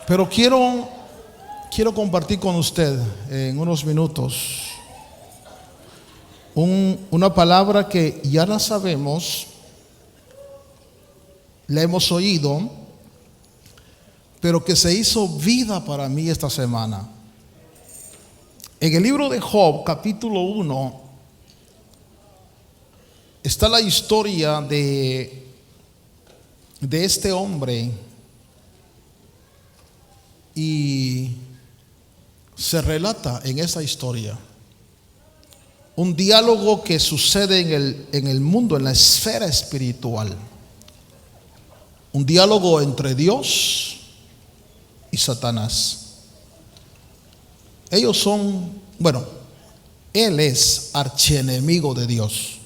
Pero quiero compartir con usted en unos minutos una palabra que ya la sabemos, la hemos oído, pero que se hizo vida para mí esta semana. En el libro de Job, capítulo 1, está la historia de este hombre, y se relata en esa historia un diálogo que sucede en el mundo, en la esfera espiritual. Un diálogo entre Dios y Satanás. Ellos son, él es archienemigo de Dios.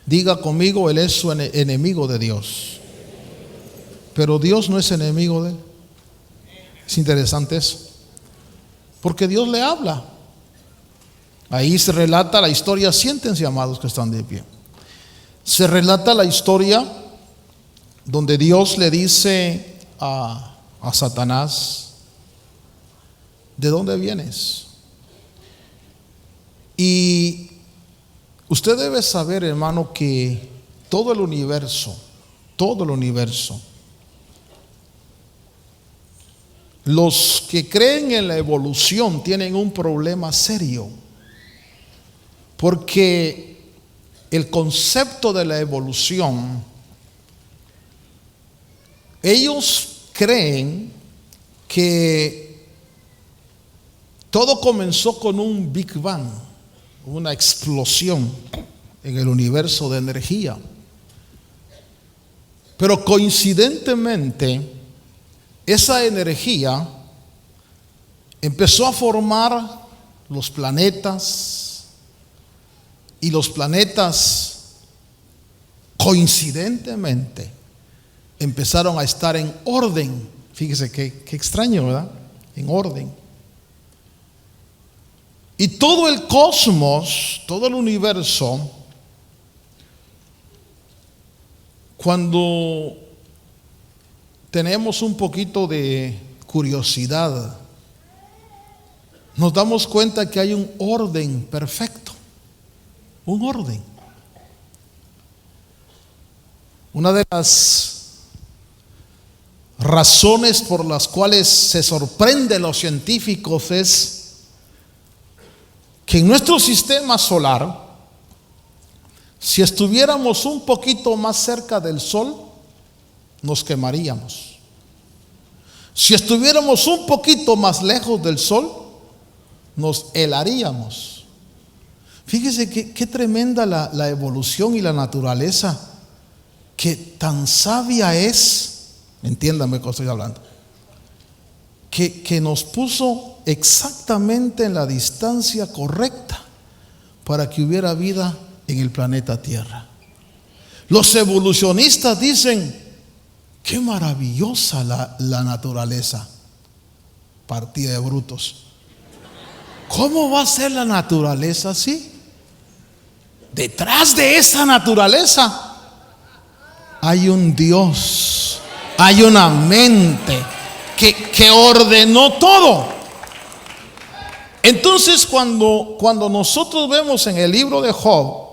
Diga conmigo, él es su enemigo de Dios. Pero Dios no es enemigo de él. Es interesante eso, porque Dios le habla. Ahí se relata la historia. Siéntense, amados que están de pie. Se relata la historia donde Dios le dice a Satanás: ¿de dónde vienes? Y usted debe saber, hermano, que todo el universo, los que creen en la evolución tienen un problema serio, porque el concepto de la evolución, ellos creen que todo comenzó con un Big Bang, una explosión en el universo de energía. Pero coincidentemente, esa energía empezó a formar los planetas, y los planetas coincidentemente empezaron a estar en orden. Fíjese qué extraño, ¿verdad? En orden. Y todo el cosmos, todo el universo, cuando tenemos un poquito de curiosidad, nos damos cuenta que hay un orden perfecto. Un orden. Una de las razones por las cuales se sorprenden los científicos es que en nuestro sistema solar, si estuviéramos un poquito más cerca del sol, nos quemaríamos. Si estuviéramos un poquito más lejos del sol, nos helaríamos. Fíjese qué tremenda la evolución y la naturaleza, que tan sabia es, entiéndame que estoy hablando, que nos puso exactamente en la distancia correcta para que hubiera vida en el planeta Tierra. Los evolucionistas dicen: qué maravillosa la naturaleza. Partida de brutos. ¿Cómo va a ser la naturaleza así? Detrás de esa naturaleza hay un Dios, hay una mente que ordenó todo. Entonces, cuando nosotros vemos en el libro de Job,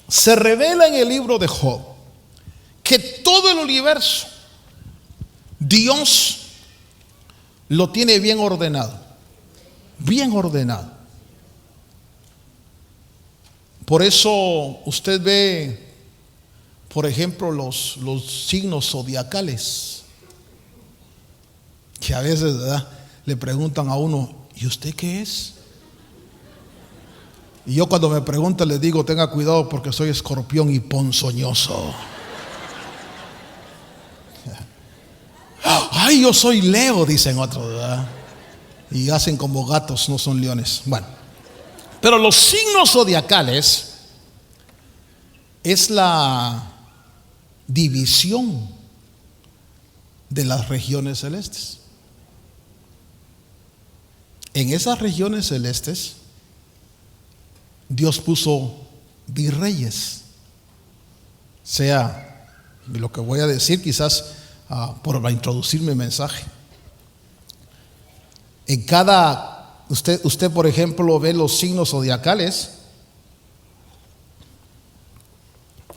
se revela en el libro de Job que todo el universo, Dios lo tiene bien ordenado. Bien ordenado. Por eso usted ve, por ejemplo, los signos zodiacales, que a veces, ¿verdad?, le preguntan a uno: ¿y usted qué es? Y yo, cuando me preguntan, les digo: tenga cuidado, porque soy escorpión y ponzoñoso. Ay, yo soy Leo, dicen otros, ¿verdad? Y hacen como gatos, no son leones. Bueno, pero los signos zodiacales es la división de las regiones celestes. En esas regiones celestes, Dios puso virreyes. Sea, lo que voy a decir quizás por introducir mi mensaje. Usted por ejemplo ve los signos zodiacales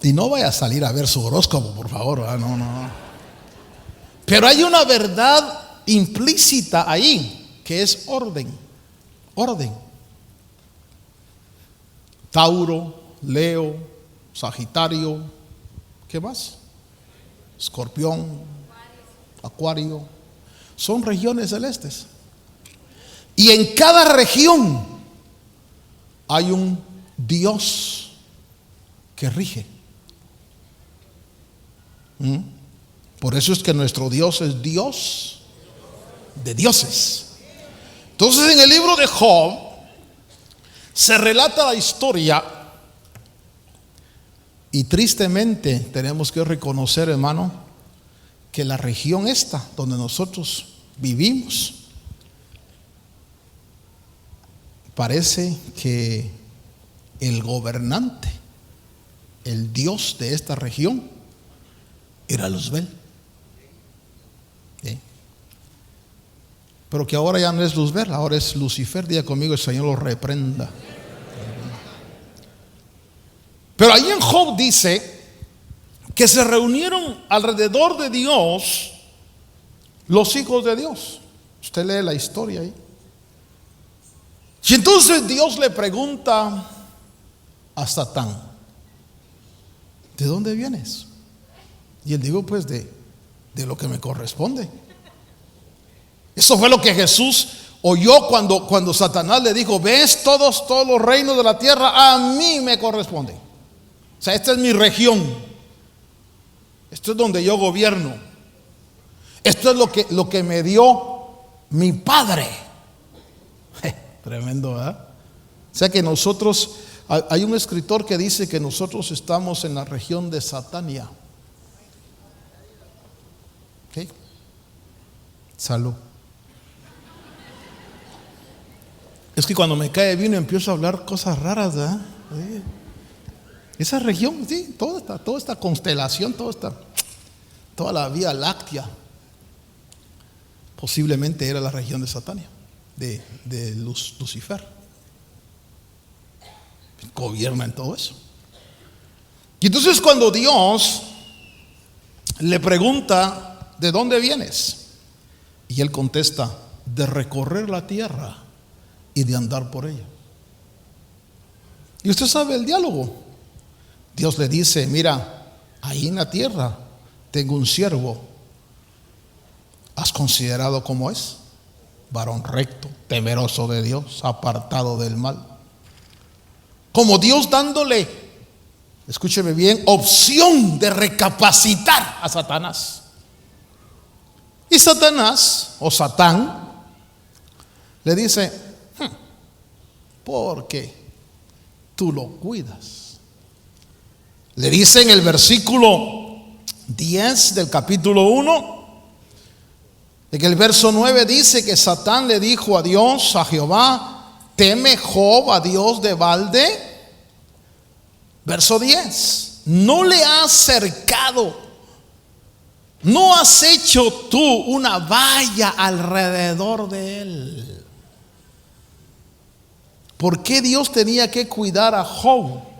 y no vaya a salir a ver su horóscopo, por favor, no. Pero hay una verdad implícita ahí, que es orden. Tauro, Leo, Sagitario, ¿qué más? Escorpión, Acuario, son regiones celestes. Y en cada región hay un Dios que rige. Por eso es que nuestro Dios es Dios de dioses. Entonces en el libro de Job se relata la historia, y tristemente tenemos que reconocer, hermano, que la región esta donde nosotros vivimos, parece que el gobernante, el Dios de esta región, era Luzbel. ¿Sí? Pero que ahora ya no es Luzbel, ahora es Lucifer. Diga conmigo: el Señor lo reprenda. Pero ahí en Job dice que se reunieron alrededor de Dios los hijos de Dios. Usted lee la historia ahí. Y entonces Dios le pregunta a Satán: ¿de dónde vienes? Y él dijo: pues de lo que me corresponde. Eso fue lo que Jesús oyó cuando Satanás le dijo: ves, todos los reinos de la tierra a mí me corresponden. O sea, esta es mi región. Esto es donde yo gobierno. Esto es lo que me dio mi padre. Tremendo, ¿verdad? O sea que nosotros, hay un escritor que dice que nosotros estamos en la región de Satania. ¿Ok? Salud. Es que cuando me cae vino empiezo a hablar cosas raras, ¿verdad? Sí. Esa región, sí, toda esta constelación, toda la Vía Láctea, posiblemente era la región de Satania, de Lucifer. Gobierna en todo eso. Y entonces cuando Dios le pregunta: ¿de dónde vienes? Y él contesta: de recorrer la tierra y de andar por ella. Y usted sabe el diálogo. Dios le dice: mira, ahí en la tierra tengo un siervo. ¿Has considerado cómo es? Varón recto, temeroso de Dios, apartado del mal. Como Dios dándole, escúcheme bien, opción de recapacitar a Satanás. Y Satanás, o Satán, le dice: porque tú lo cuidas. Le dice en el versículo 10 del capítulo 1, en el verso 9 dice que Satán le dijo a Dios, a Jehová: ¿teme Job a Dios de balde? Verso 10: no le has cercado, no has hecho tú una valla alrededor de él. ¿Por qué Dios tenía que cuidar a Job?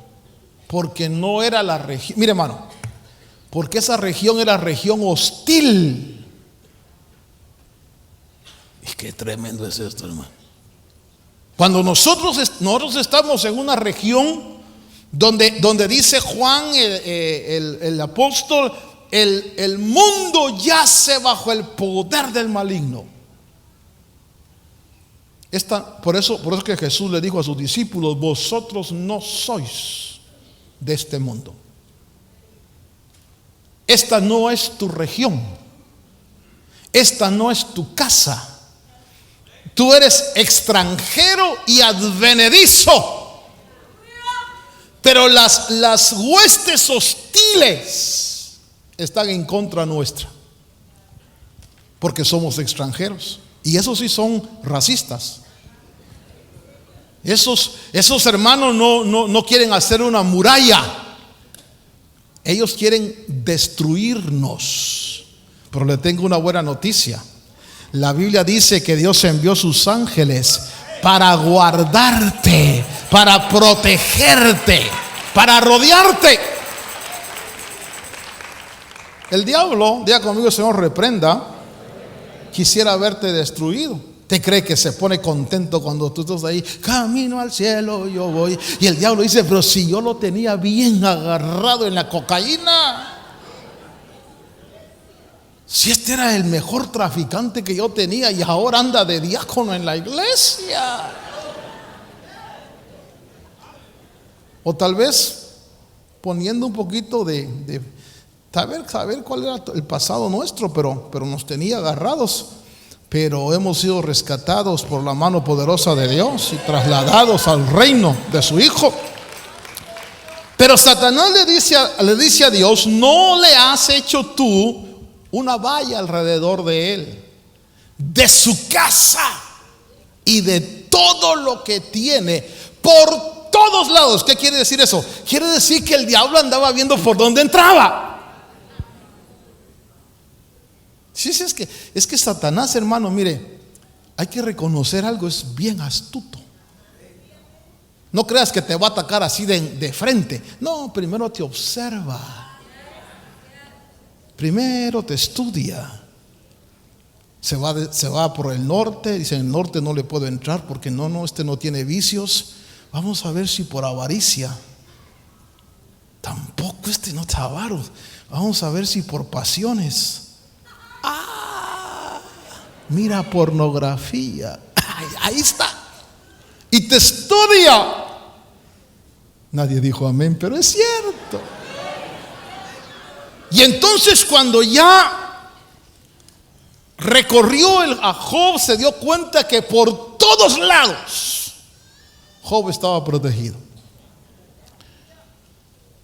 Porque no era la región, mire hermano, porque esa región era región hostil. Y qué tremendo es esto, hermano. Cuando nosotros estamos en una región donde dice Juan el apóstol: el mundo yace bajo el poder del maligno. Por eso que Jesús le dijo a sus discípulos: vosotros no sois de este mundo. Esta no es tu región. Esta no es tu casa. Tú eres extranjero y advenedizo. Pero las huestes hostiles están en contra nuestra, porque somos extranjeros. Y esos sí son racistas. Esos hermanos no quieren hacer una muralla. Ellos quieren destruirnos, Pero le tengo una buena noticia. La Biblia dice que Dios envió sus ángeles para guardarte, para protegerte, para rodearte. El diablo, diga conmigo, Señor, reprenda, quisiera verte destruido. ¿Te cree que se pone contento cuando tú estás ahí? Camino al cielo yo voy. Y el diablo dice, pero si yo lo tenía bien agarrado en la cocaína, si este era el mejor traficante que yo tenía y ahora anda de diácono en la iglesia. O tal vez poniendo un poquito de saber cuál era el pasado nuestro, pero nos tenía agarrados. Pero hemos sido rescatados por la mano poderosa de Dios y trasladados al reino de su Hijo. Pero Satanás le dice a Dios, no le has hecho tú una valla alrededor de él, de su casa y de todo lo que tiene, por todos lados. ¿Qué quiere decir eso? Quiere decir que el diablo andaba viendo por dónde entraba. Sí, es que Satanás, hermano, mire, hay que reconocer algo, es bien astuto. No creas que te va a atacar así de frente. No, primero te observa. Primero te estudia. Se va por el norte. Dice, en el norte no le puedo entrar porque este no tiene vicios. Vamos a ver si por avaricia. Tampoco no está avaro. Vamos a ver si por pasiones. Mira pornografía. Ahí está. Y te estudia. Nadie dijo amén, pero es cierto. Y entonces cuando ya recorrió a Job, se dio cuenta que por todos lados Job estaba protegido.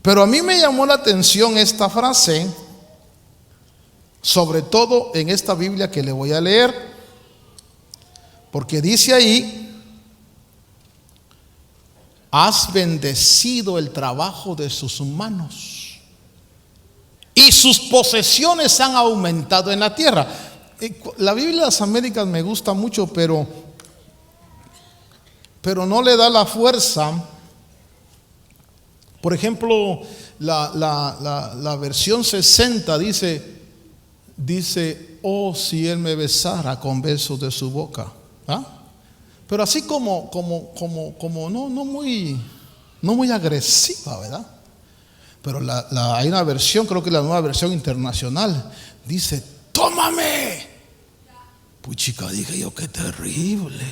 Pero a mí me llamó la atención esta frase, sobre todo en esta Biblia que le voy a leer, porque dice ahí: has bendecido el trabajo de sus manos y sus posesiones han aumentado en la tierra. La Biblia de las Américas me gusta mucho, pero no le da la fuerza. Por ejemplo, la versión 60 dice, oh, si él me besara con besos de su boca. ¿Ah? Pero así como no muy agresiva, ¿verdad? Pero hay una versión, creo que la nueva versión internacional, dice, tómame. Puchica, dije yo, qué terrible.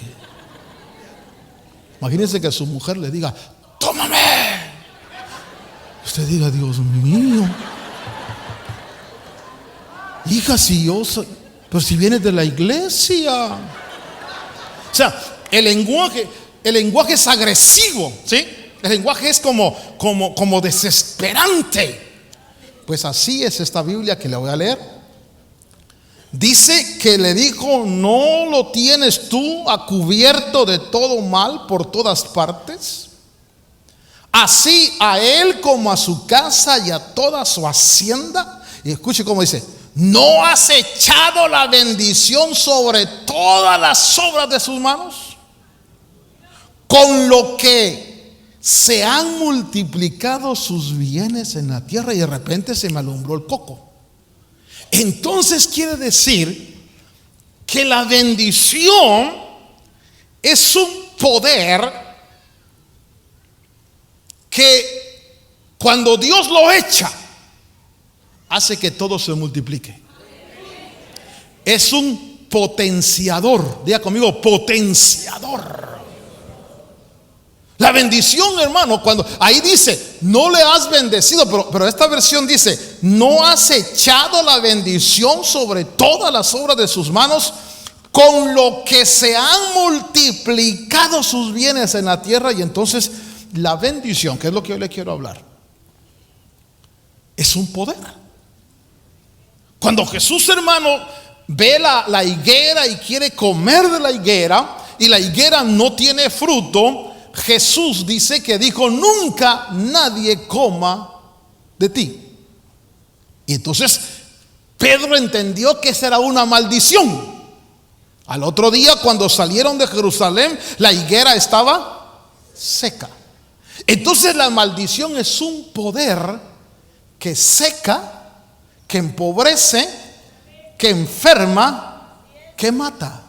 Imagínense que su mujer le diga, tómame. Usted diga, Dios mío. Hija, si yo soy, pero si vienes de la iglesia. O sea, el lenguaje es agresivo, ¿sí? El lenguaje es como desesperante. Pues así es esta Biblia que le voy a leer. Dice que le dijo, ¿no lo tienes tú a cubierto de todo mal por todas partes? Así a él como a su casa y a toda su hacienda. Y escuche cómo dice, ¿no has echado la bendición sobre todas las obras de sus manos? Con lo que se han multiplicado sus bienes en la tierra. Y de repente se me alumbró el coco. Entonces quiere decir que la bendición es un poder que cuando Dios lo echa, hace que todo se multiplique. Es un potenciador. Diga conmigo, potenciador. La bendición, hermano, cuando ahí dice, no le has bendecido, pero esta versión dice, no has echado la bendición sobre todas las obras de sus manos, con lo que se han multiplicado sus bienes en la tierra. Y entonces la bendición, que es lo que yo le quiero hablar, es un poder. Cuando Jesús, hermano, ve la higuera y quiere comer de la higuera, y la higuera no tiene fruto, Jesús dice que dijo, nunca nadie coma de ti. Y entonces Pedro entendió que esa era una maldición. Al otro día, cuando salieron de Jerusalén, la higuera estaba seca. Entonces la maldición es un poder que seca, que empobrece, que enferma, que mata.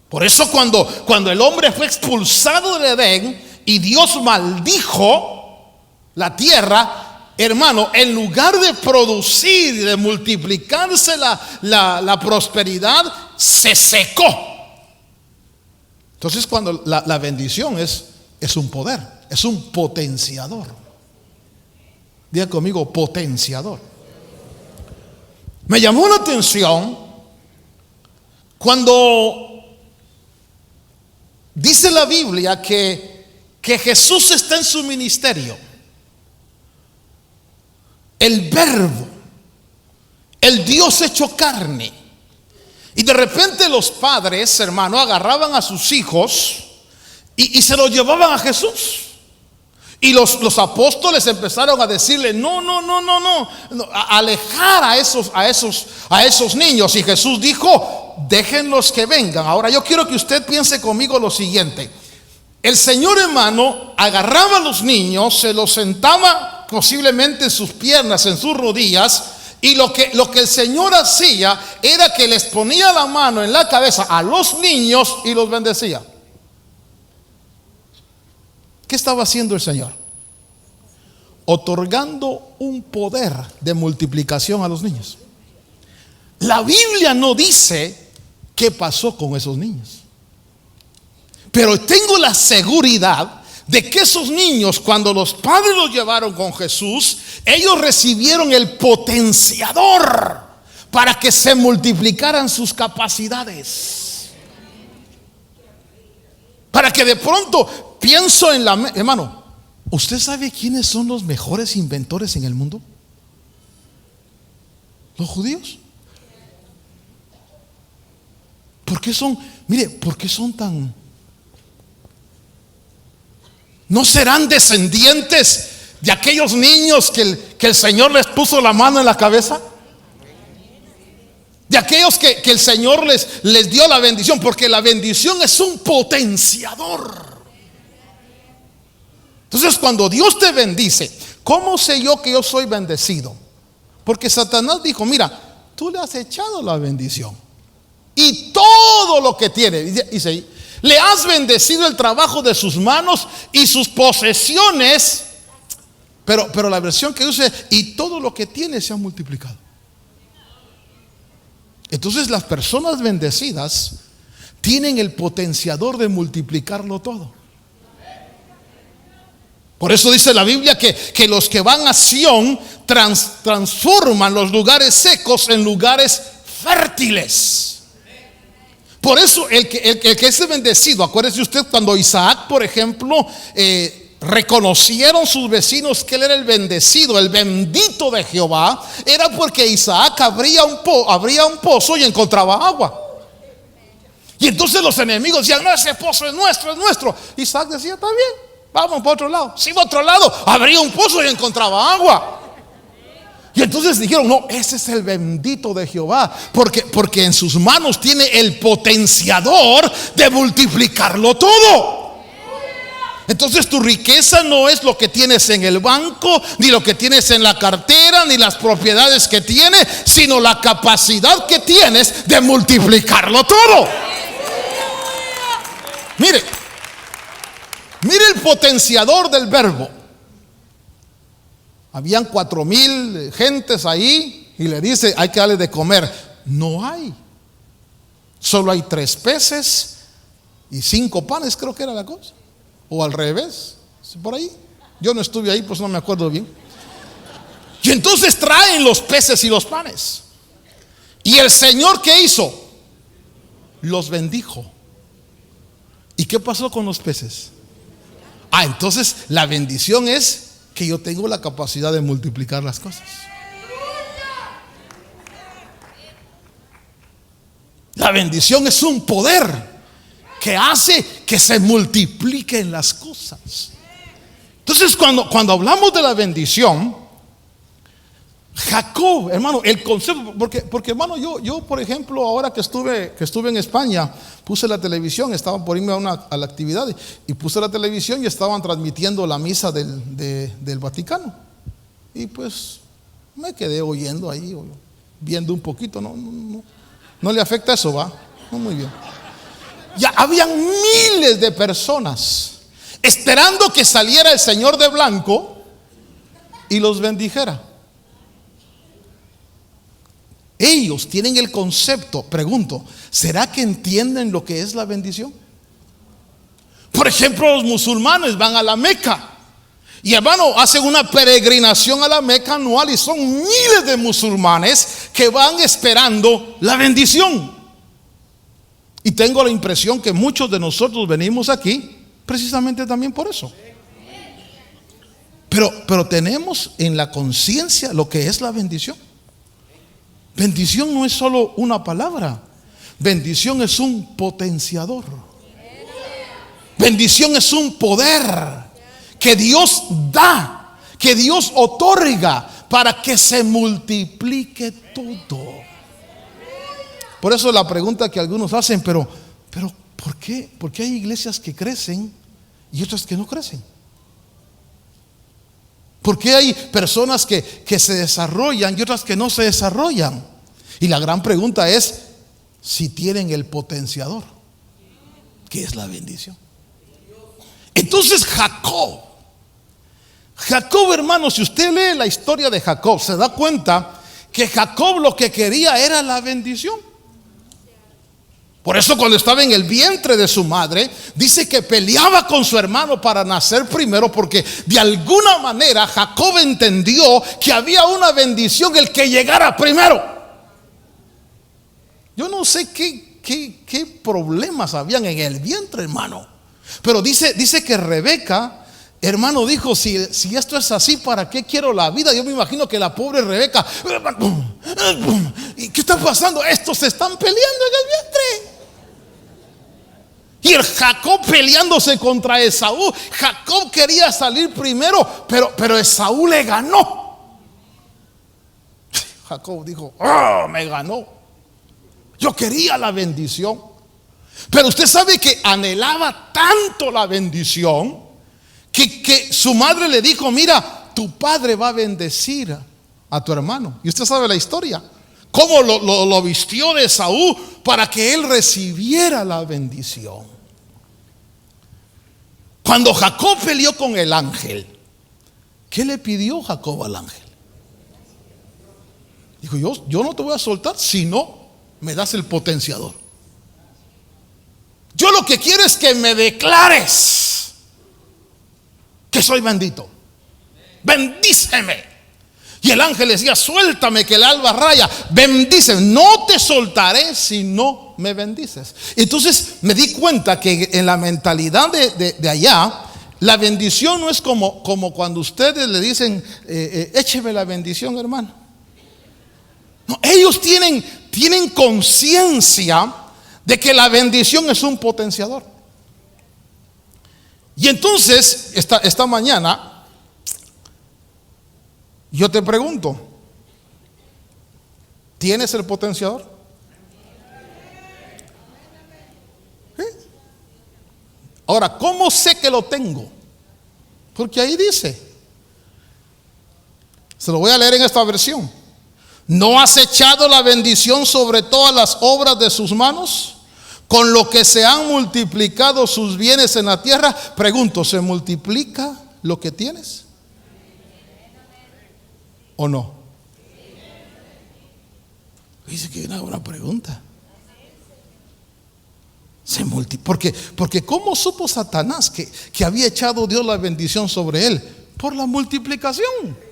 Por eso cuando el hombre fue expulsado del Edén y Dios maldijo la tierra, hermano, en lugar de producir y de multiplicarse la prosperidad, se secó. Entonces cuando la bendición es un poder, es un potenciador. Diga conmigo, potenciador. Me llamó la atención cuando dice la Biblia que Jesús está en su ministerio. El Verbo, el Dios hecho carne. Y de repente los padres, hermano, agarraban a sus hijos y se los llevaban a Jesús. Y los apóstoles empezaron a decirle, no, a alejar a esos niños. Y Jesús dijo, déjenlos que vengan. Ahora yo quiero que usted piense conmigo lo siguiente. El Señor, hermano, agarraba a los niños, se los sentaba posiblemente en sus piernas, en sus rodillas, y lo que el Señor hacía era que les ponía la mano en la cabeza a los niños y los bendecía. ¿Qué estaba haciendo el Señor? Otorgando un poder de multiplicación a los niños. La Biblia no dice qué pasó con esos niños, pero tengo la seguridad de que esos niños, cuando los padres los llevaron con Jesús, ellos recibieron el potenciador para que se multiplicaran sus capacidades. Para que de pronto pienso en hermano, ¿usted sabe quiénes son los mejores inventores en el mundo? Los judíos. ¿Por qué son tan... ¿No serán descendientes de aquellos niños que el Señor les puso la mano en la cabeza? De aquellos que el Señor les dio la bendición, porque la bendición es un potenciador. Entonces cuando Dios te bendice, ¿cómo sé yo que yo soy bendecido? Porque Satanás dijo, mira, tú le has echado la bendición y todo lo que tiene, dice, le has bendecido el trabajo de sus manos y sus posesiones. Pero la versión que dice, y todo lo que tiene se ha multiplicado. Entonces las personas bendecidas tienen el potenciador de multiplicarlo todo. Por eso dice la Biblia que los que van a Sión transforman los lugares secos en lugares fértiles. Por eso el que es bendecido, acuérdese usted cuando Isaac, por ejemplo, reconocieron sus vecinos que él era el bendecido, el bendito de Jehová, era porque Isaac abría un pozo y encontraba agua. Y entonces los enemigos decían, no, ese pozo es nuestro. Isaac decía, está bien, vamos para otro lado. Si va a otro lado, abría un pozo y encontraba agua. Y entonces dijeron, no, ese es el bendito de Jehová, porque en sus manos tiene el potenciador de multiplicarlo todo. Entonces tu riqueza no es lo que tienes en el banco, ni lo que tienes en la cartera, ni las propiedades que tienes, sino la capacidad que tienes de multiplicarlo todo. Mire el potenciador del Verbo. Habían 4,000 gentes ahí y le dice, hay que darle de comer. No hay. Solo hay 3 peces y 5 panes, creo que era la cosa. O al revés, por ahí. Yo no estuve ahí, pues no me acuerdo bien. Y entonces traen los peces y los panes. Y el Señor, ¿qué hizo? Los bendijo. ¿Y qué pasó con los peces? Entonces la bendición es que yo tengo la capacidad de multiplicar las cosas. La bendición es un poder que hace que se multipliquen las cosas. Entonces cuando hablamos de la bendición, Jacob, hermano, el concepto, porque hermano, yo por ejemplo, ahora que estuve en España, puse la televisión, estaba por irme a la actividad y puse la televisión y estaban transmitiendo la misa del Vaticano. Y pues me quedé oyendo ahí, viendo un poquito, no le afecta eso, ¿va? No, muy bien. Ya habían miles de personas esperando que saliera el Señor de blanco y los bendijera. Ellos tienen el concepto, pregunto, ¿será que entienden lo que es la bendición? Por ejemplo, los musulmanes van a la Meca y hermano, hacen una peregrinación a la Meca anual y son miles de musulmanes que van esperando la bendición. Y tengo la impresión que muchos de nosotros venimos aquí precisamente también por eso. Pero tenemos en la conciencia lo que es la bendición. Bendición no es solo una palabra. Bendición es un potenciador. Bendición es un poder que Dios da, que Dios otorga para que se multiplique todo. Por eso la pregunta que algunos hacen, pero ¿por qué? ¿Por qué hay iglesias que crecen y otras que no crecen? ¿Por qué hay personas que se desarrollan y otras que no se desarrollan? Y la gran pregunta es si tienen el potenciador, que es la bendición. Entonces Jacob, hermano, si usted lee la historia de Jacob, se da cuenta que Jacob lo que quería era la bendición. Por eso cuando estaba en el vientre de su madre, dice que peleaba con su hermano para nacer primero, porque de alguna manera Jacob entendió que había una bendición el que llegara primero. Yo no sé qué problemas habían en el vientre, hermano, pero dice que Rebeca, hermano, dijo, si esto es así, ¿para qué quiero la vida? Yo me imagino que la pobre Rebeca, ¿y qué está pasando? Estos se están peleando en el vientre. Y el Jacob peleándose contra Esaú. Jacob quería salir primero, pero Esaú le ganó. Jacob dijo, me ganó. Yo quería la bendición. Pero usted sabe que anhelaba tanto la bendición que su madre le dijo, mira, tu padre va a bendecir a tu hermano. Y usted sabe la historia, cómo lo vistió de Esaú para que él recibiera la bendición. Cuando Jacob peleó con el ángel, ¿qué le pidió Jacob al ángel? Dijo, yo no te voy a soltar si no me das el potenciador. Yo lo que quiero es que me declares que soy bendito. Bendíceme. Y el ángel le decía, suéltame que el alba raya. Bendíceme. No te soltaré si no me bendices. Entonces me di cuenta que en la mentalidad de allá, la bendición no es como cuando ustedes le dicen, écheme la bendición, hermano. No, ellos tienen conciencia de que la bendición es un potenciador. Y entonces esta mañana yo te pregunto, ¿tienes el potenciador? ¿Sí? Ahora, ¿cómo sé que lo tengo? Porque ahí dice, se lo voy a leer en esta versión. ¿No has echado la bendición sobre todas las obras de sus manos? Con lo que se han multiplicado sus bienes en la tierra. Pregunto, ¿se multiplica lo que tienes? ¿O no? Dice que es una buena pregunta. Porque ¿cómo supo Satanás que había echado Dios la bendición sobre él? Por la multiplicación.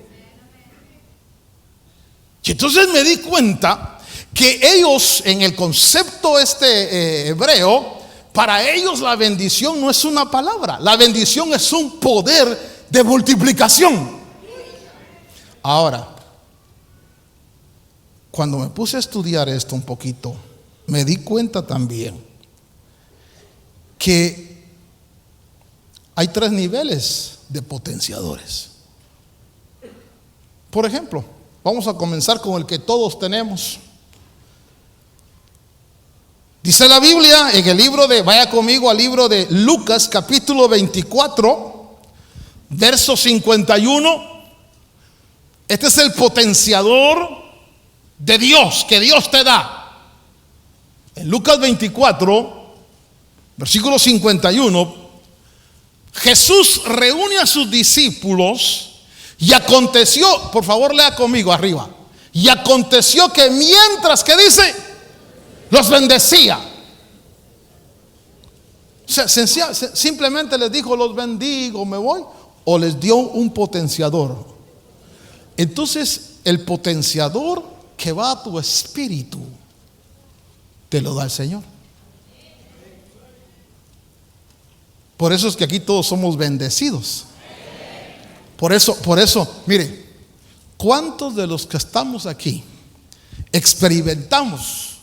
Y entonces me di cuenta que ellos, en el concepto hebreo, para ellos la bendición no es una palabra, la bendición es un poder de multiplicación. Ahora, cuando me puse a estudiar esto un poquito, me di cuenta también que hay 3 niveles de potenciadores. Por ejemplo, Vamos a comenzar con el que todos tenemos. Dice la Biblia en el libro de, vaya conmigo al libro de Lucas capítulo 24, verso 51. Este es el potenciador de Dios, que Dios te da. En Lucas 24, versículo 51, Jesús reúne a sus discípulos y aconteció, por favor lea conmigo arriba, y aconteció que mientras, ¿qué dice? Los bendecía. O sea, simplemente les dijo, los bendigo, me voy, o les dio un potenciador. Entonces, el potenciador que va a tu espíritu, te lo da el Señor. Por eso es que aquí todos somos bendecidos. Por eso, mire, ¿cuántos de los que estamos aquí experimentamos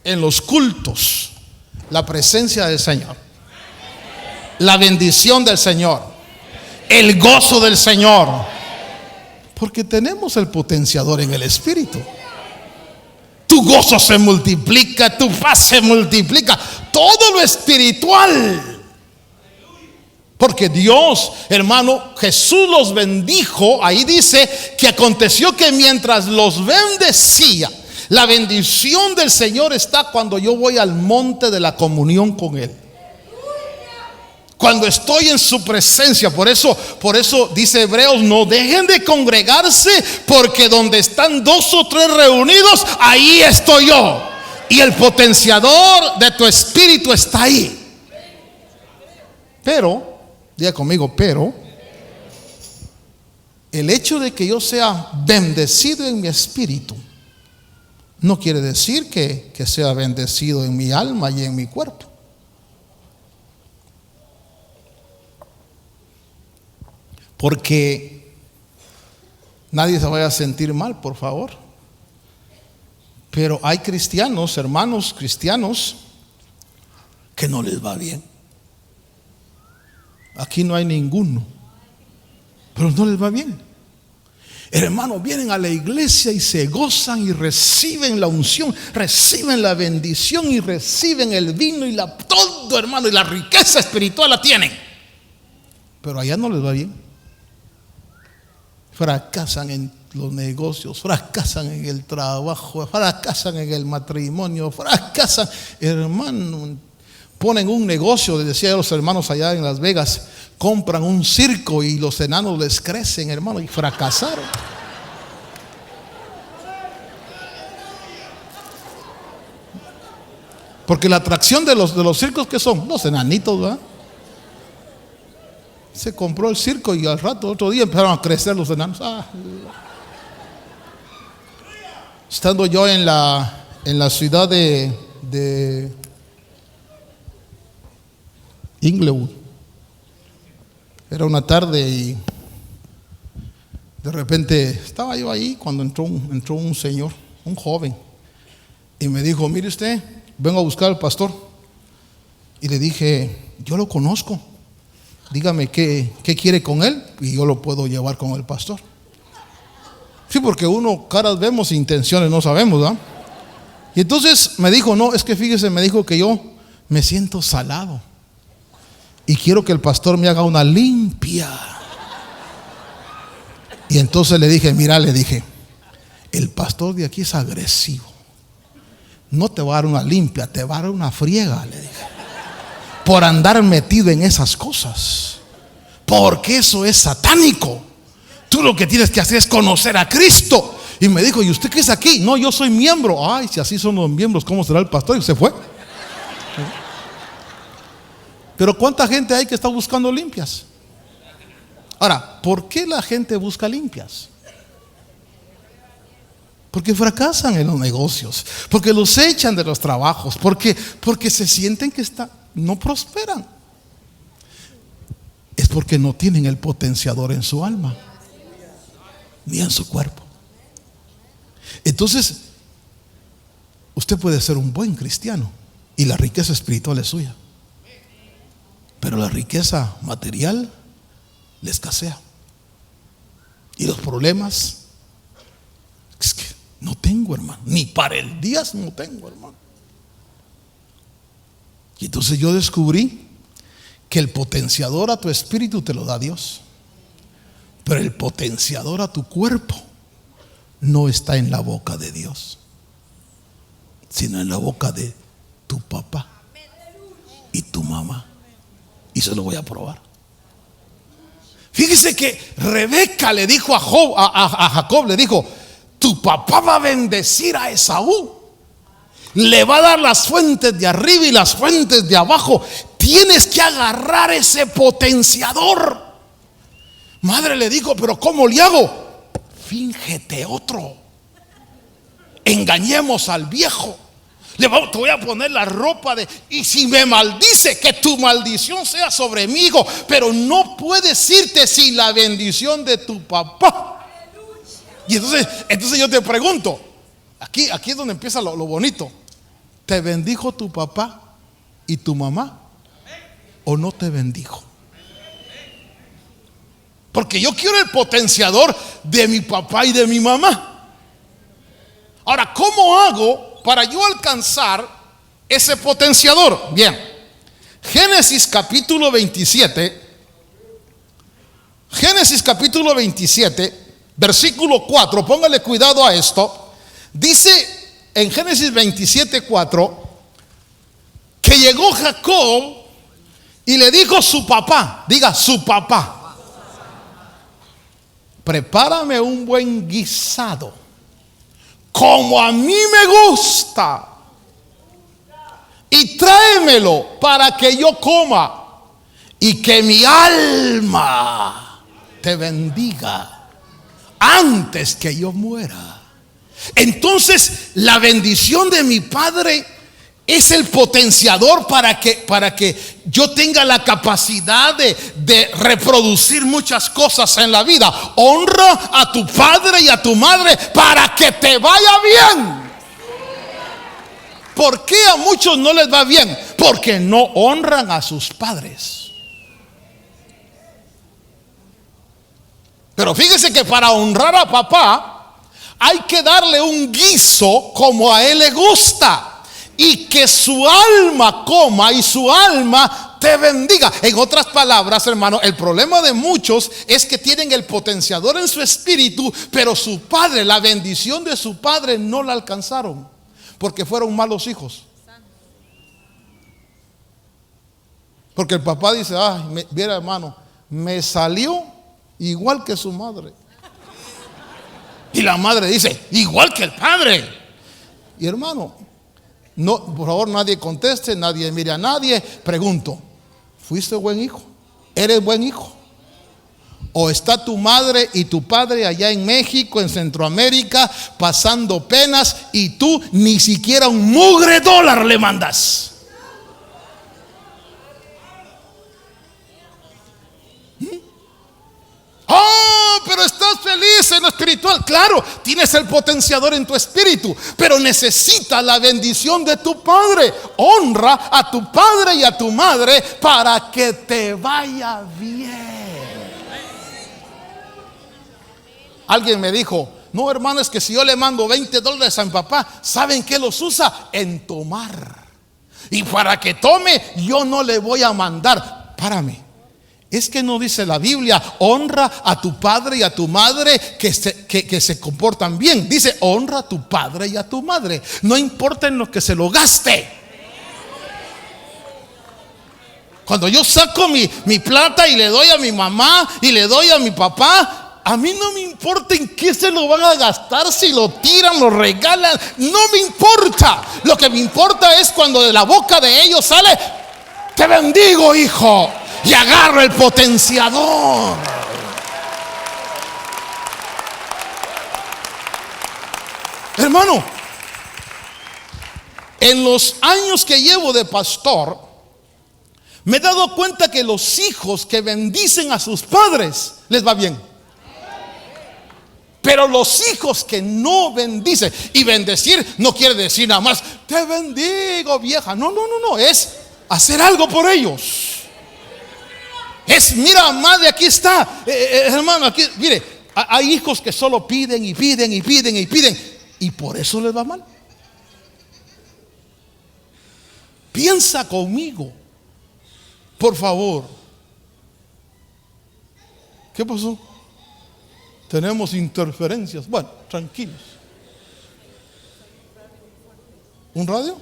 en los cultos la presencia del Señor, la bendición del Señor, el gozo del Señor? Porque tenemos el potenciador en el espíritu. Tu gozo se multiplica, tu paz se multiplica, todo lo espiritual. Porque Dios, hermano, Jesús los bendijo. Ahí dice que aconteció que mientras los bendecía, la bendición del Señor está cuando yo voy al monte de la comunión con Él. Cuando estoy en su presencia. Por eso dice Hebreos, no dejen de congregarse, porque donde están 2 o 3 reunidos, ahí estoy yo. Y el potenciador de tu espíritu está ahí. Pero, diga conmigo, pero el hecho de que yo sea bendecido en mi espíritu no quiere decir que sea bendecido en mi alma y en mi cuerpo. Porque nadie se vaya a sentir mal, por favor. Pero hay cristianos, hermanos cristianos, que no les va bien. Aquí no hay ninguno, pero no les va bien. Hermanos, vienen a la iglesia y se gozan y reciben la unción, reciben la bendición y reciben el vino y todo, hermano, y la riqueza espiritual la tienen. Pero allá no les va bien. Fracasan en los negocios, fracasan en el trabajo, fracasan en el matrimonio, fracasan, hermano. Ponen un negocio, les decía a los hermanos allá en Las Vegas, compran un circo y los enanos les crecen, hermano, y fracasaron. Porque la atracción de los circos, ¿qué son? Los enanitos, ¿verdad? Se compró el circo y al rato, otro día, empezaron a crecer los enanos. Estando yo en la ciudad de Inglewood, era una tarde y de repente estaba yo ahí cuando entró un señor, un joven, y me dijo, mire usted, vengo a buscar al pastor. Y le dije, yo lo conozco, dígame qué quiere con él y yo lo puedo llevar con el pastor. Sí, porque uno caras vemos, intenciones no sabemos, ¿verdad? Y entonces me dijo, no, es que fíjese, me dijo que yo me siento salado y quiero que el pastor me haga una limpia. Y entonces le dije, mira, le dije, el pastor de aquí es agresivo. No te va a dar una limpia, te va a dar una friega, le dije, por andar metido en esas cosas, porque eso es satánico. Tú lo que tienes que hacer es conocer a Cristo. Y me dijo, ¿y usted qué es aquí? No, yo soy miembro. Ay, si así son los miembros, ¿cómo será el pastor? Y se fue. Pero ¿cuánta gente hay que está buscando limpias? Ahora, ¿por qué la gente busca limpias? Porque fracasan en los negocios, porque los echan de los trabajos, porque se sienten que no prosperan. Es porque no tienen el potenciador en su alma ni en su cuerpo. Entonces, usted puede ser un buen cristiano y la riqueza espiritual es suya, pero la riqueza material le escasea y los problemas tengo, hermano. Ni para el diezmo tengo, hermano. Y entonces yo descubrí que el potenciador a tu espíritu te lo da Dios, pero el potenciador a tu cuerpo no está en la boca de Dios, sino en la boca de tu papá y tu mamá. Y se lo voy a probar. Fíjese que Rebeca le dijo a Jacob, le dijo: tu papá va a bendecir a Esaú, le va a dar las fuentes de arriba y las fuentes de abajo. Tienes que agarrar ese potenciador. Madre le dijo: pero ¿cómo le hago? Fíngete otro, engañemos al viejo. Te voy a poner la ropa y si me maldice, que tu maldición sea sobre mí, hijo. Pero no puedes irte sin la bendición de tu papá. Y entonces yo te pregunto, aquí es donde empieza lo bonito. ¿Te bendijo tu papá y tu mamá o no te bendijo? Porque yo quiero el potenciador de mi papá y de mi mamá. Ahora, ¿cómo hago para yo alcanzar ese potenciador? Bien, Génesis capítulo 27, versículo 4, póngale cuidado a esto. Dice en Génesis 27:4 que llegó Jacob y le dijo a su papá, diga su papá: prepárame un buen guisado, como a mí me gusta, y tráemelo para que yo coma y que mi alma te bendiga antes que yo muera. Entonces la bendición de mi padre es el potenciador para que yo tenga la capacidad de reproducir muchas cosas en la vida. Honra a tu padre y a tu madre para que te vaya bien. ¿Por qué a muchos no les va bien? Porque no honran a sus padres. Pero fíjese que para honrar a papá hay que darle un guiso como a él le gusta, y que su alma coma y su alma te bendiga. En otras palabras, hermano, el problema de muchos es que tienen el potenciador en su espíritu, pero su padre, la bendición de su padre no la alcanzaron porque fueron malos hijos. Porque el papá dice: ay, mira, hermano, me salió igual que su madre. Y la madre dice: igual que el padre. Y hermano, no, por favor, nadie conteste, nadie mire a nadie. Pregunto: ¿fuiste buen hijo? ¿Eres buen hijo? ¿O está tu madre y tu padre allá en México, en Centroamérica, pasando penas, y tú ni siquiera un mugre dólar le mandas? Oh, pero estás feliz en lo espiritual. Claro, tienes el potenciador en tu espíritu, pero necesitas la bendición de tu padre. Honra a tu padre y a tu madre para que te vaya bien. Alguien me dijo: no, hermano, es que si yo le mando $20 a mi papá, ¿saben qué los usa? En tomar. Y para que tome, yo no le voy a mandar. Párame. Es que no dice la Biblia: honra a tu padre y a tu madre que se comportan bien. Dice: honra a tu padre y a tu madre, no importa en lo que se lo gaste. Cuando yo saco mi plata y le doy a mi mamá y le doy a mi papá, a mí no me importa en qué se lo van a gastar, si lo tiran, lo regalan, no me importa. Lo que me importa es cuando de la boca de ellos sale: te bendigo, hijo. Y agarro el potenciador. Hermano, en los años que llevo de pastor, me he dado cuenta que los hijos que bendicen a sus padres les va bien. Pero los hijos que no bendicen, y bendecir no quiere decir nada más: te bendigo, vieja. No, es hacer algo por ellos. Es: mira, madre, aquí está, hermano, aquí, mire, hay hijos que solo piden y piden y piden y piden. y por eso les va mal. Piensa conmigo, por favor. ¿Qué pasó? Tenemos interferencias. Bueno, tranquilos. ¿Un radio?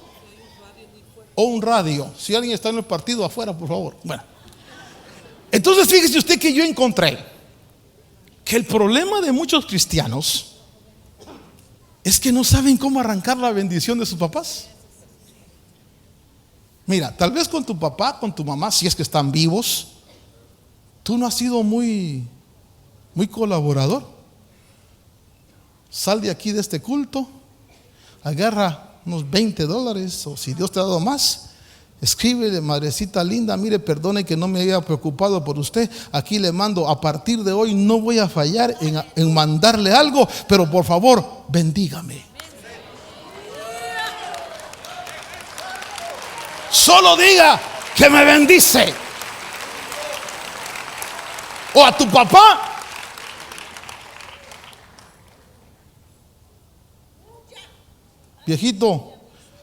O un radio. Si alguien está en el partido, afuera, por favor. Bueno. Entonces fíjese usted que yo encontré que el problema de muchos cristianos es que no saben cómo arrancar la bendición de sus papás. Mira, tal vez con tu papá, con tu mamá, si es que están vivos, tú no has sido muy colaborador. Sal de aquí de este culto, agarra unos $20, o si Dios te ha dado más, escríbele: madrecita linda, mire, perdone que no me había preocupado por usted. Aquí le mando, a partir de hoy no voy a fallar en mandarle algo, pero por favor, bendígame. Solo diga que me bendice. O a tu papá. Viejito,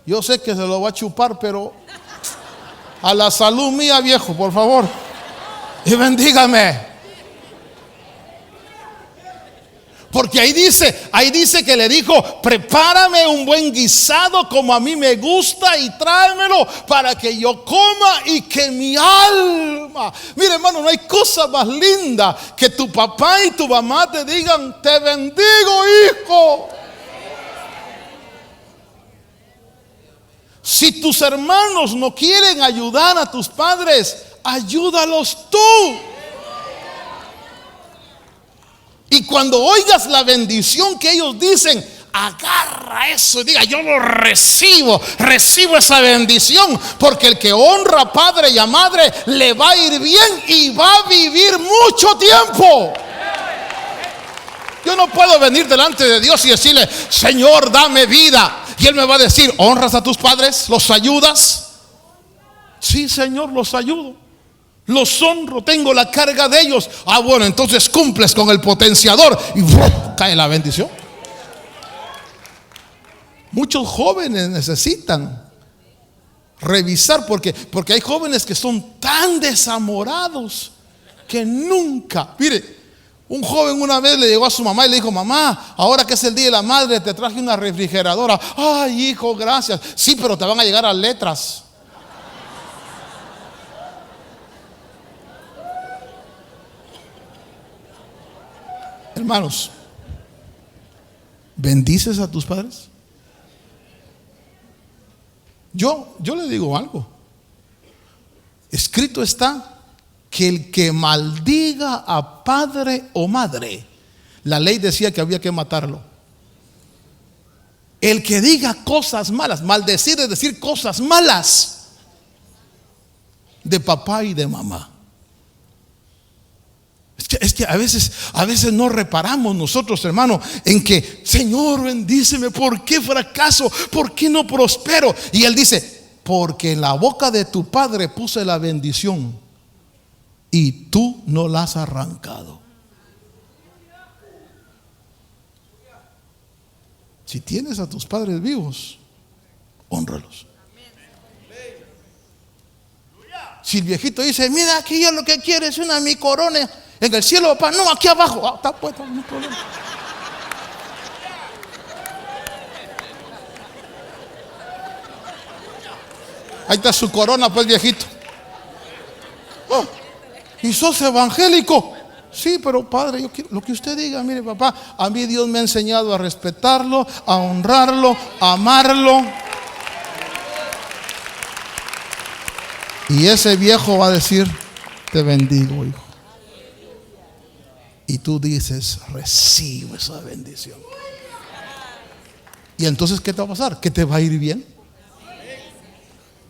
yo sé que se lo va a chupar, pero a la salud mía, viejo, por favor, y bendígame. Porque ahí dice que le dijo: prepárame un buen guisado como a mí me gusta y tráemelo para que yo coma y que mi alma. Mire, hermano, no hay cosa más linda que tu papá y tu mamá te digan: te bendigo, hijo. Si tus hermanos no quieren ayudar a tus padres, ayúdalos tú. Y cuando oigas la bendición que ellos dicen, agarra eso y diga: yo lo recibo esa bendición, porque el que honra a padre y a madre le va a ir bien y va a vivir mucho tiempo. Yo no puedo venir delante de Dios y decirle: Señor, dame vida. Y Él me va a decir: ¿honras a tus padres? ¿Los ayudas? Sí, Señor, los ayudo, los honro, tengo la carga de ellos. Ah, bueno, entonces cumples con el potenciador y cae la bendición. Muchos jóvenes necesitan revisar, porque hay jóvenes que son tan desamorados que nunca. Mire, un joven una vez le llegó a su mamá y le dijo: mamá, ahora que es el día de la madre, te traje una refrigeradora. Ay, hijo, gracias. Sí, pero te van a llegar a letras. Hermanos, ¿bendices a tus padres? Yo le digo algo. Escrito está que el que maldiga a padre o madre, la ley decía que había que matarlo. El que diga cosas malas, maldecir es decir cosas malas de papá y de mamá. Es que a veces no reparamos nosotros, hermano, en que: Señor, bendíceme, ¿por qué fracaso? ¿Por qué no prospero? Y Él dice: porque en la boca de tu padre puse la bendición y tú no la has arrancado. Si tienes a tus padres vivos, hónralos. Si el viejito dice: mira, aquí yo lo que quiero es una mi corona en el cielo, papá. No, aquí abajo. Está puesto, no hay problema. Ahí está su corona, pues, viejito. Oh, ¿y sos evangélico? Sí, pero padre, yo quiero lo que usted diga. Mire, papá, a mí Dios me ha enseñado a respetarlo, a honrarlo, a amarlo. Y ese viejo va a decir: te bendigo, hijo. Y tú dices: recibo esa bendición. Y entonces, ¿qué te va a pasar? Que te va a ir bien.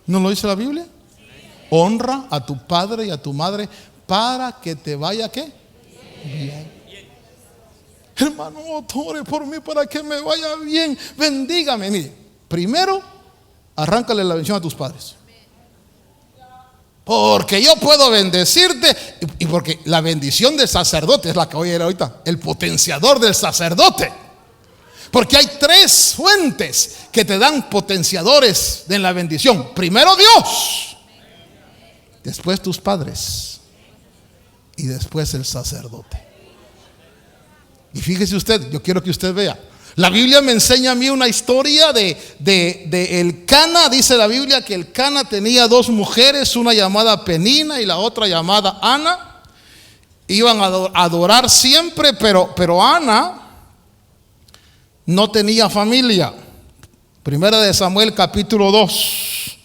¿No lo dice la Biblia? Honra a tu padre y a tu madre para que te vaya, ¿qué? Bien. Hermano, ore por mí para que me vaya bien. Bendígame. Mire, primero, arráncale la bendición a tus padres. Porque yo puedo bendecirte. Y porque la bendición del sacerdote es la que voy a ir ahorita. El potenciador del sacerdote. Porque hay tres fuentes que te dan potenciadores en la bendición. Primero Dios, después tus padres y después el sacerdote. Y fíjese usted, yo quiero que usted vea. La Biblia me enseña a mí una historia de Elcana. Dice la Biblia que Elcana tenía dos mujeres, una llamada Penina y la otra llamada Ana. Iban a adorar siempre, pero Ana no tenía familia. Primera de Samuel capítulo 2,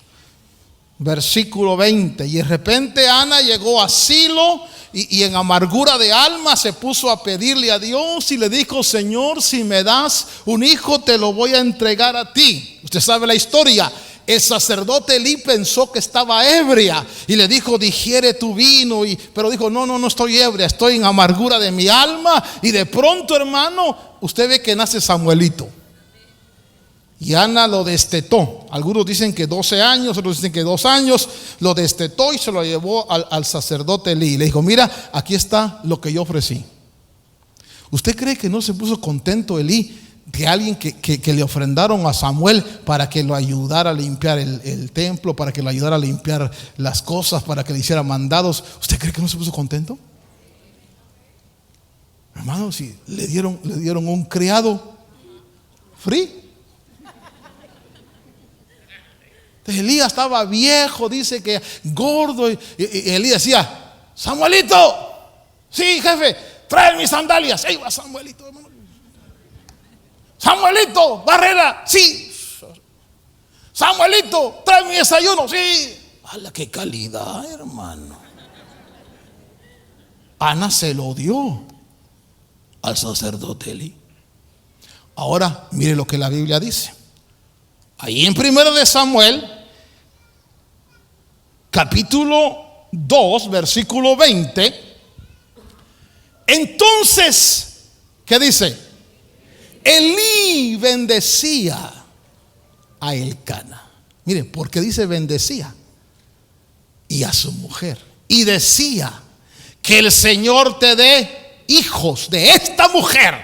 versículo 20. Y de repente Ana llegó a Silo y en amargura de alma se puso a pedirle a Dios y le dijo: Señor, si me das un hijo, te lo voy a entregar a ti. Usted sabe la historia. El sacerdote Elí pensó que estaba ebria y le dijo: digiere tu vino. Pero dijo: no estoy ebria, estoy en amargura de mi alma. Y de pronto, hermano, usted ve que nace Samuelito. Y Ana lo destetó. Algunos dicen que 12 años, otros dicen que 2 años. Lo destetó y se lo llevó al sacerdote Elí. Le dijo: mira, aquí está lo que yo ofrecí. ¿Usted cree que no se puso contento Elí de alguien que le ofrendaron a Samuel para que lo ayudara a limpiar el templo, para que lo ayudara a limpiar las cosas, para que le hiciera mandados? ¿Usted cree que no se puso contento? Hermano, si le dieron un criado free. Elías estaba viejo, dice que gordo, y Elías decía: Samuelito, sí, jefe, trae mis sandalias. Ahí va Samuelito, hermano. Samuelito, barrera, sí. Samuelito, trae mi desayuno, sí. ¡Hala, qué calidad, hermano! Ana se lo dio al sacerdote Elí. Ahora, mire lo que la Biblia dice. Ahí en 1 de Samuel, capítulo 2, versículo 20. Entonces, ¿qué dice? Elí bendecía a Elcana. Miren, porque dice bendecía. Y a su mujer. Y decía: que el Señor te dé hijos de esta mujer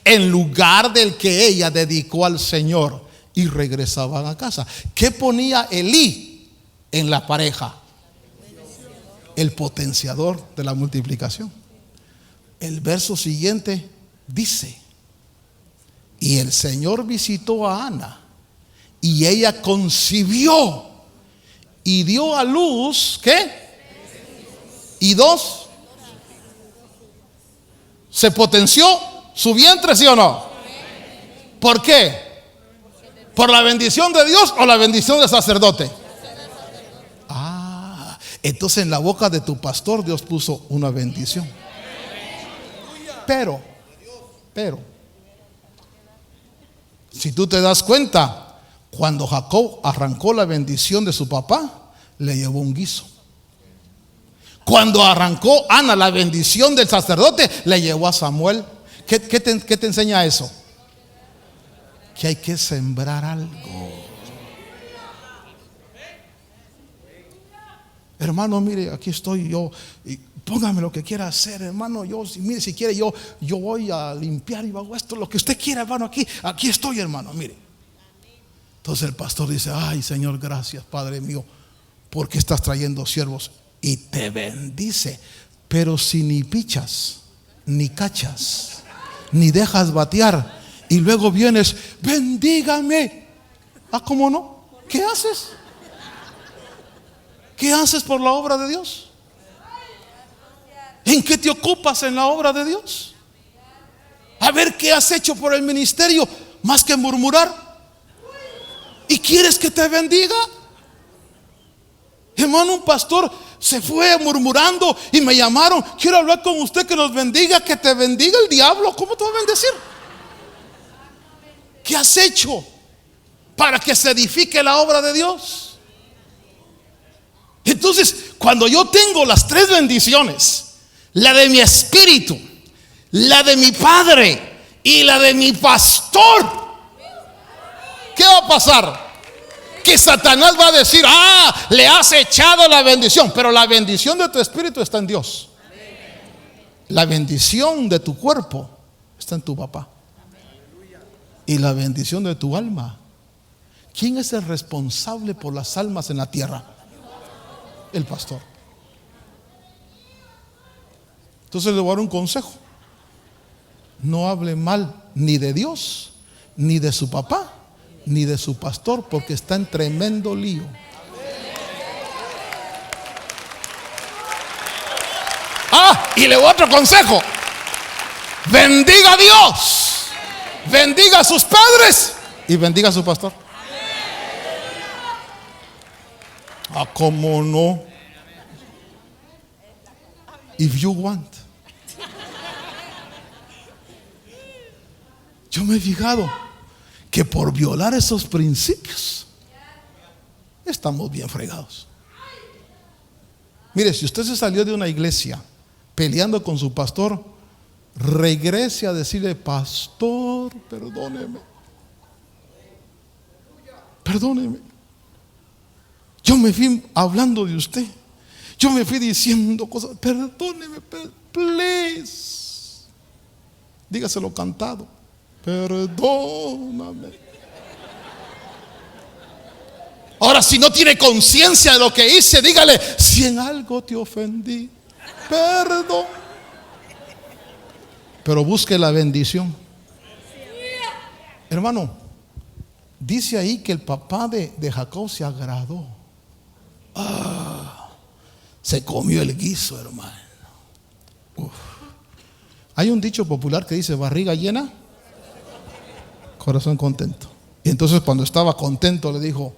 en lugar del que ella dedicó al Señor. Y regresaban a casa. ¿Qué ponía Elí en la pareja? El potenciador de la multiplicación. El verso siguiente dice: y el Señor visitó a Ana y ella concibió y dio a luz, ¿qué? Y 2. ¿Se potenció su vientre, sí o no? ¿Por qué? ¿Por la bendición de Dios o la bendición del sacerdote? Ah, entonces en la boca de tu pastor Dios puso una bendición. Pero si tú te das cuenta, cuando Jacob arrancó la bendición de su papá, le llevó un guiso. Cuando arrancó Ana la bendición del sacerdote, le llevó a Samuel. ¿Qué te enseña eso? Que hay que sembrar algo. Hermano, mire, aquí estoy yo. Póngame lo que quiera hacer, hermano. Mire, si quiere, yo voy a limpiar y hago esto, lo que usted quiera, hermano. Aquí estoy, hermano, mire. Entonces el pastor dice: ay, Señor, gracias, Padre mío, porque estás trayendo siervos. Y te bendice. Pero si ni pichas, ni cachas, ni dejas batear, y luego vienes: bendígame. Ah, ¿cómo no? ¿Qué haces? ¿Qué haces por la obra de Dios? ¿En qué te ocupas en la obra de Dios? A ver, ¿qué has hecho por el ministerio más que murmurar? ¿Y quieres que te bendiga? Hermano, un pastor se fue murmurando y me llamaron: quiero hablar con usted, que nos bendiga. Que te bendiga el diablo. ¿Cómo te va a bendecir? ¿Qué has hecho para que se edifique la obra de Dios? Entonces, cuando yo tengo las 3 bendiciones, la de mi espíritu, la de mi padre y la de mi pastor, ¿qué va a pasar? Que Satanás va a decir: ah, le has echado la bendición. Pero la bendición de tu espíritu está en Dios. La bendición de tu cuerpo está en tu papá. y la bendición de tu alma. ¿Quién es el responsable por las almas en la tierra? El pastor. Entonces le voy a dar un consejo. No hable mal ni de Dios, ni de su papá, ni de su pastor, porque está en tremendo lío. Y le doy otro consejo. Bendiga a Dios, bendiga a sus padres y bendiga a su pastor. ¿Cómo no? If you want. Yo me he fijado que por violar esos principios estamos bien fregados. Mire, si usted se salió de una iglesia peleando con su pastor, regrese a decirle: pastor, perdóneme, perdóneme. Yo me fui hablando de usted, yo me fui diciendo cosas, perdóneme, please. Dígaselo cantado: perdóname. Ahora, si no tiene conciencia de lo que hice, dígale: si en algo te ofendí, perdón. Pero busque la bendición. Hermano, dice ahí que el papá de Jacob se agradó. Se comió el guiso, hermano. Hay un dicho popular que dice: barriga llena, corazón contento. Y entonces, cuando estaba contento, le dijo: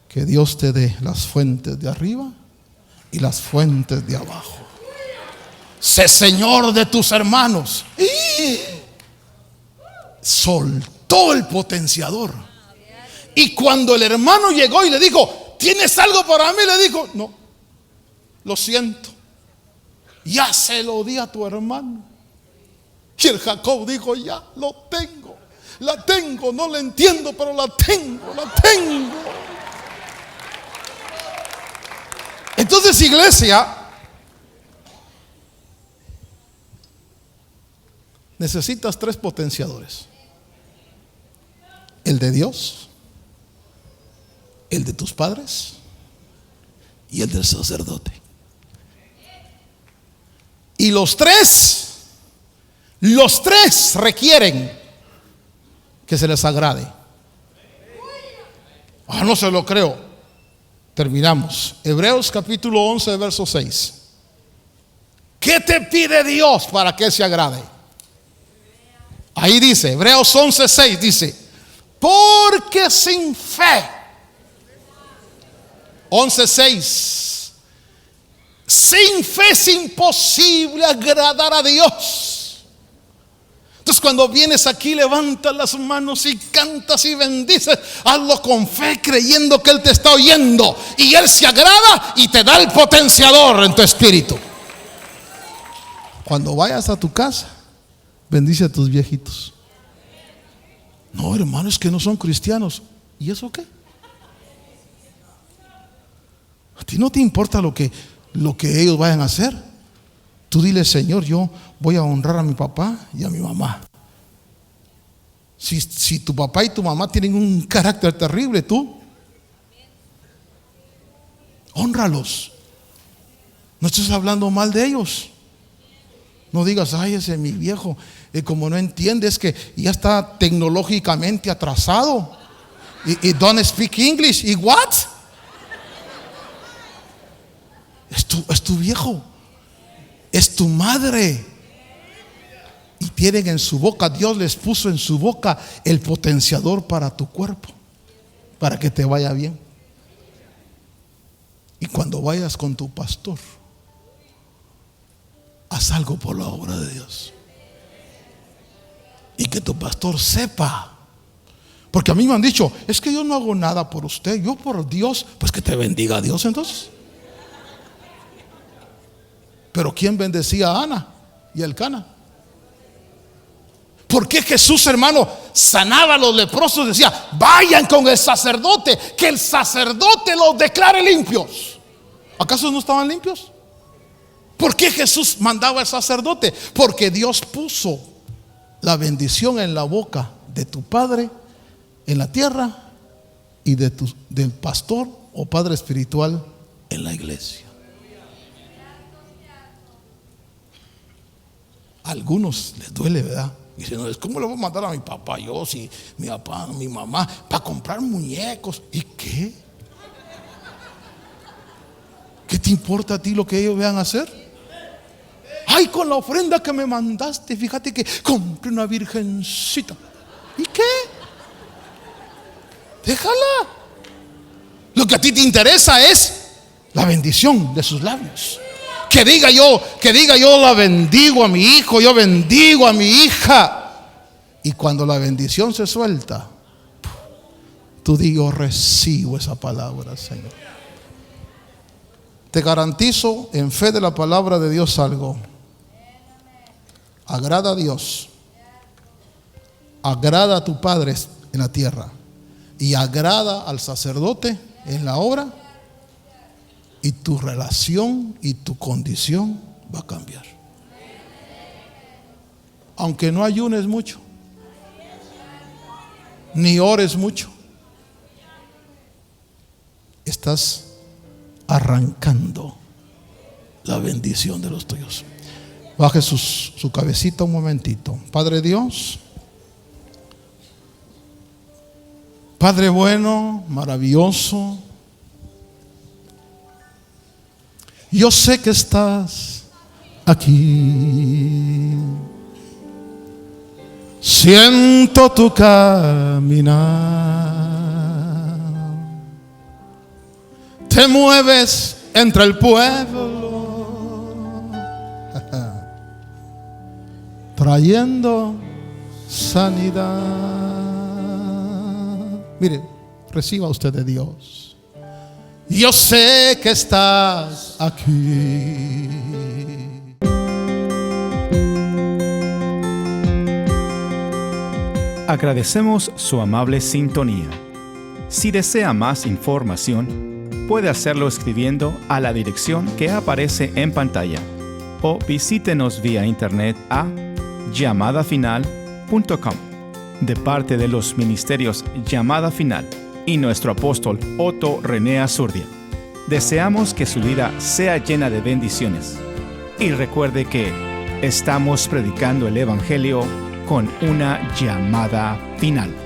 que Dios te dé las fuentes de arriba y las fuentes de abajo. Sé señor de tus hermanos. Y soltó el potenciador. Y cuando el hermano llegó y le dijo: ¿tienes algo para mí?, le dijo: no, lo siento, ya se lo di a tu hermano. Y el Jacob dijo: ya lo tengo, la tengo, no la entiendo, pero la tengo, la tengo. Entonces, iglesia, necesitas 3 potenciadores: el de Dios, el de tus padres y el del sacerdote. Y los tres requieren que se les agrade. No se lo creo. Terminamos. Hebreos capítulo 11, verso 6. ¿Qué te pide Dios para que se agrade? Ahí dice, Hebreos 11, 6 dice: porque sin fe, 11, 6, sin fe es imposible agradar a Dios. Entonces, cuando vienes aquí, levantas las manos y cantas y bendices. Hazlo con fe, creyendo que Él te está oyendo, y Él se agrada y te da el potenciador en tu espíritu. Cuando vayas a tu casa, bendice a tus viejitos. No, hermano, es que no son cristianos. ¿Y eso qué? A ti no te importa lo que ellos vayan a hacer. Tú dile: Señor, yo voy a honrar a mi papá y a mi mamá. Si tu papá y tu mamá tienen un carácter terrible, tú hónralos. No estés hablando mal de ellos. No digas: ay, ese es mi viejo, como no entiende, es que ya está tecnológicamente atrasado y don't speak English. ¿Y what? Es tu viejo, es tu madre, y tienen en su boca, Dios les puso en su boca el potenciador para tu cuerpo, para que te vaya bien. Y cuando vayas con tu pastor, haz algo por la obra de Dios, y que tu pastor sepa. Porque a mí me han dicho: es que yo no hago nada por usted, yo por Dios. Pues que te bendiga Dios entonces. Pero ¿quién bendecía a Ana y a Elcana? ¿Por qué Jesús, hermano, sanaba a los leprosos? Decía: vayan con el sacerdote, que el sacerdote los declare limpios. ¿Acaso no estaban limpios? ¿Por qué Jesús mandaba al sacerdote? Porque Dios puso la bendición en la boca de tu padre en la tierra y del pastor o padre espiritual en la iglesia. A algunos les duele, ¿verdad? Dicen, no, ¿cómo le voy a mandar a mi papá yo si mi papá, mi mamá, para comprar muñecos? ¿Y qué? ¿Qué te importa a ti lo que ellos vean hacer? Ay, con la ofrenda que me mandaste, fíjate que compré una virgencita. ¿Y qué? Déjala. Lo que a ti te interesa es la bendición de sus labios. Que diga yo la bendigo a mi hijo, yo bendigo a mi hija. Y cuando la bendición se suelta, tú digo, recibo esa palabra, Señor. Te garantizo en fe de la palabra de Dios algo. Agrada a Dios, agrada a tu Padre en la tierra y agrada al sacerdote en la obra, y tu relación y tu condición va a cambiar. Aunque no ayunes mucho, ni ores mucho, estás arrancando la bendición de los tuyos. Baje su cabecita un momentito. Padre Dios, Padre bueno, maravilloso, yo sé que estás aquí. Siento tu caminar. Te mueves entre el pueblo, trayendo sanidad. Mire, reciba usted de Dios. Yo sé que estás aquí. Agradecemos su amable sintonía. Si desea más información, puede hacerlo escribiendo a la dirección que aparece en pantalla o visítenos vía internet a llamadafinal.com, de parte de los ministerios Llamada Final y nuestro apóstol Otto René Azurdia. Deseamos que su vida sea llena de bendiciones. Y recuerde que estamos predicando el Evangelio con una llamada final.